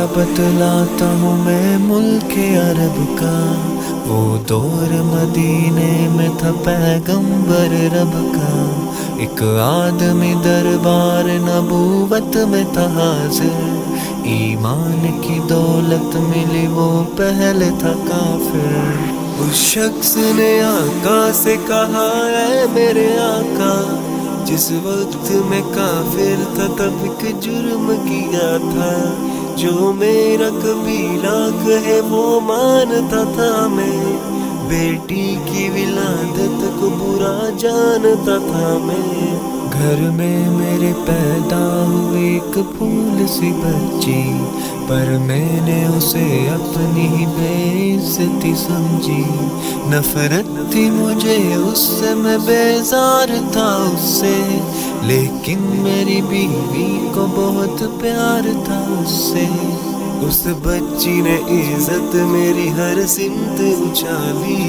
क्या बतलाता हूँ मैं मुल्क अरब का, वो दौर मदीने में था पैगंबर रब का। एक आदमी दरबार नबूवत में था हाजिर, ईमान की दौलत मिली वो पहले था काफिर। उस शख्स ने आका से कहा, ऐ मेरे आका, जिस वक्त मैं काफिर था तब एक जुर्म किया था, जो मेरा कबीला कहे वो मानता था मैं, बेटी की विलादत को बुरा जानता था मैं। घर में मेरे पैदा हुई एक फूल सी बच्ची, पर मैंने उसे अपनी ही बेइज्जती समझी। नफरत थी मुझे उससे, मैं बेजार था उससे, लेकिन मेरी बीवी को बहुत प्यार था उससे। उस बच्ची ने इज्जत मेरी हर सिमत उछाली,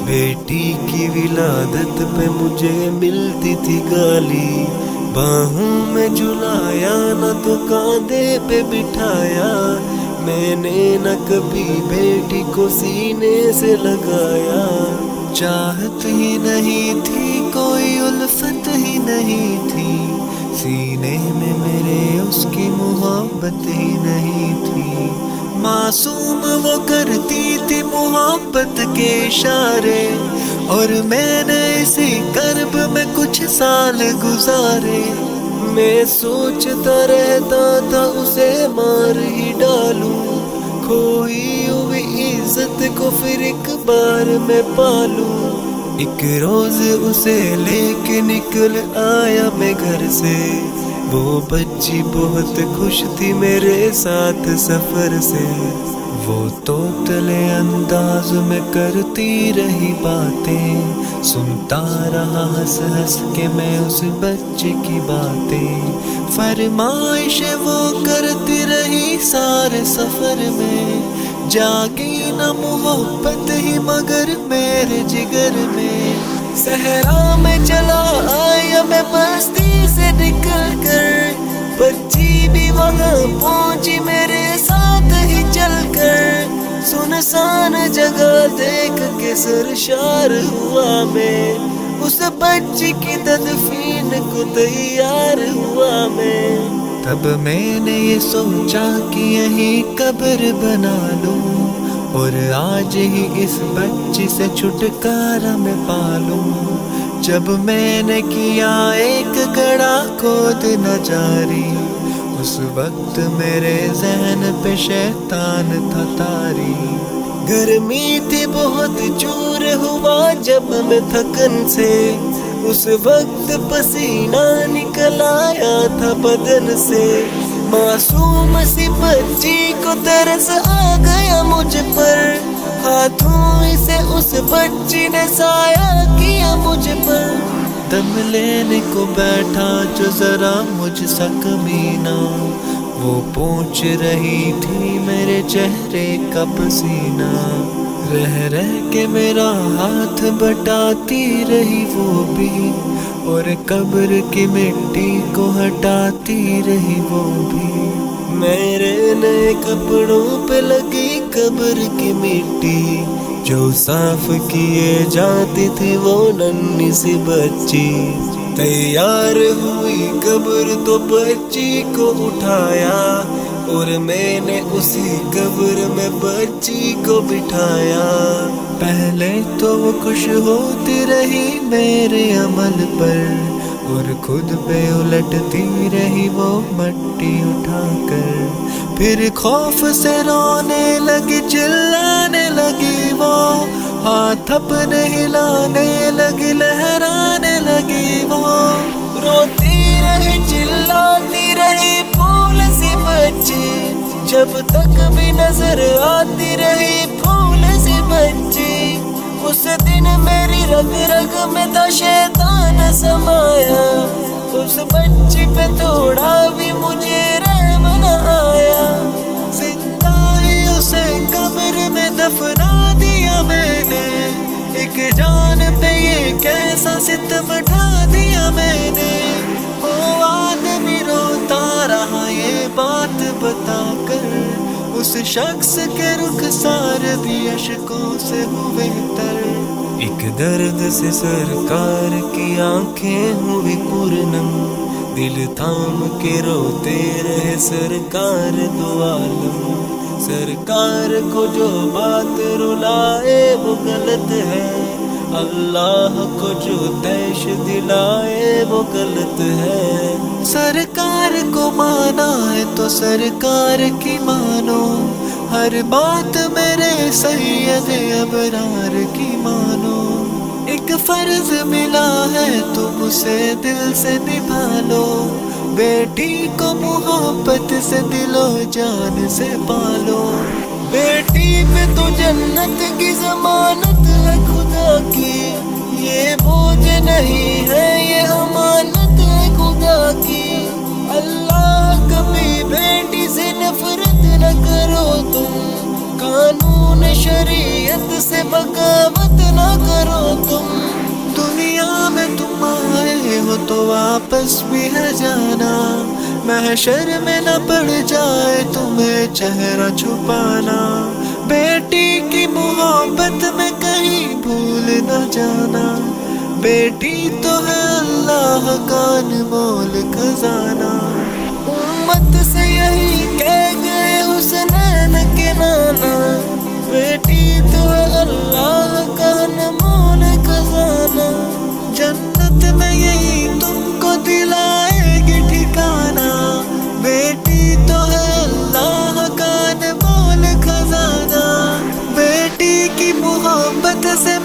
बेटी की विलादत पे मुझे मिलती थी गाली। बाहों में झुलाया न तो कांधे पे बिठाया, मैंने न कभी बेटी को सीने से लगाया। चाहत ही नहीं थी, कोई उल्फत ही नहीं थी, सीने में मेरे उसकी मोहब्बत ही नहीं थी। मासूम वो करती थी मोहब्बत के इशारे, और मैंने इसी कर्ब में कुछ साल गुजारे। मैं सोचता रहता था उसे मार ही डालूं, खोई हुई इज्जत को फिर एक बार मैं पालूं। एक रोज उसे लेके निकल आया मैं घर से, वो बच्ची बहुत खुश थी मेरे साथ सफर से। वो तोतले अंदाज में करती रही बातें, सुनता रहा हंस हंस के मैं उस बच्चे की बातें। फरमाइश वो करती रही सारे सफर में, जागी न मोहब्बत ही मगर मेरे जिगर में। सहरा में चला आया मैं बस्ती से निकल कर, बच्ची भी वहाँ पहुंची मेरे साथ ही चल कर। सुनसान जगह देख के सरशार हुआ मैं, उस बच्ची की तदफीन को तैयार हुआ मैं। तब मैंने ये सोचा कि यहीं कब्र बना लूं, और आज ही इस बच्ची से छुटकारा मैं पालूं। जब मैंने किया एक गड़ा खोद न जारी, उस वक्त मेरे ज़हन पे शैतान था तारी। गर्मी थी बहुत चूर हुआ जब मैं थकन से, उस वक्त पसीना निकल आया था बदन से। मासूम सी बच्ची को तरस आ गया मुझ पर, हाथों से उस बच्ची ने साया किया मुझ पर। दम लेने को बैठा जो जरा मुझ सा कमीना, वो पूछ रही थी मेरे चेहरे का पसीना। रह रह के मेरा हाथ बटाती रही वो भी, और कब्र की मिट्टी को हटाती रही वो भी। मेरे नए कपड़ों पे लगी कब्र की मिट्टी, जो साफ किए जाती थी वो नन्ही सी बच्ची। तैयार हुई कब्र तो बच्ची को उठाया, और मैंने उसी कब्र में बच्ची को बिठाया। पहले तो वो खुश होती रही मेरे अमल पर, और खुद पे उलटती रही वो मट्टी उठाकर। फिर खौफ से रोने लगी, चिल्लाने लगी वो, हाथ अपने हिलाने लगी, लहराने लगी वो। रोती रही चिल्लाती रही फूल सी बच्ची, जब तक भी नजर आती रही फूल सी बच्ची। उस दिन मेरी रग रग में था शैतान समाया, उस बच्ची पे थोड़ा भी मुझे रहम न आया। जिंदा ही उसे कब्र में दफना दिया मैंने, एक जान पे ये कैसा सितम ढा दिया मैंने। वो आदमी रोता रहा ये बात बताकर, اس شخص کے رخسار بھی اشکوں سے ہوئے تر، ایک درد سے سرکار کی آنکھیں ہوئی پرنم، دل تھام کے روتے رہے سرکار دو عالم، سرکار کو جو بات رلائے وہ غلط ہے، اللہ کو جو طیش دلائے وہ غلط ہے، سرکار کو مانا ہے تو سرکار کی مانو، ہر بات میرے سید ابرار کی مانو، ایک فرض ملا ہے تم اسے دل سے نبھا لو، بیٹی کو محبت سے دل و جان سے پالو، بیٹی پہ تو جنت کی ضمانت ہے خدا کی، یہ بوجھ نہیں ہے یہ امانت ہے خدا کی، اللہ کبھی بیٹی سے نفرت نہ کرو تم، قانون شریعت سے بغاوت نہ کرو تم، دنیا میں تم آئے ہو تو واپس بھی ہے جانا، محشر میں نہ پڑ جائے تمہیں چہرہ چھپانا، بیٹی کی محبت میں کہیں بھول نہ جانا، بیٹی تو ہے اللہ کا انمول خزانہ، امت سے یہی کہہ گئے حسنین کے نانا، بیٹی تو ہے اللہ کا انمول خزانہ، جنت میں یہی تم کو دلائے گی ٹھکانہ، بیٹی تو ہے اللہ کا انمول خزانہ، بیٹی کی محبت سے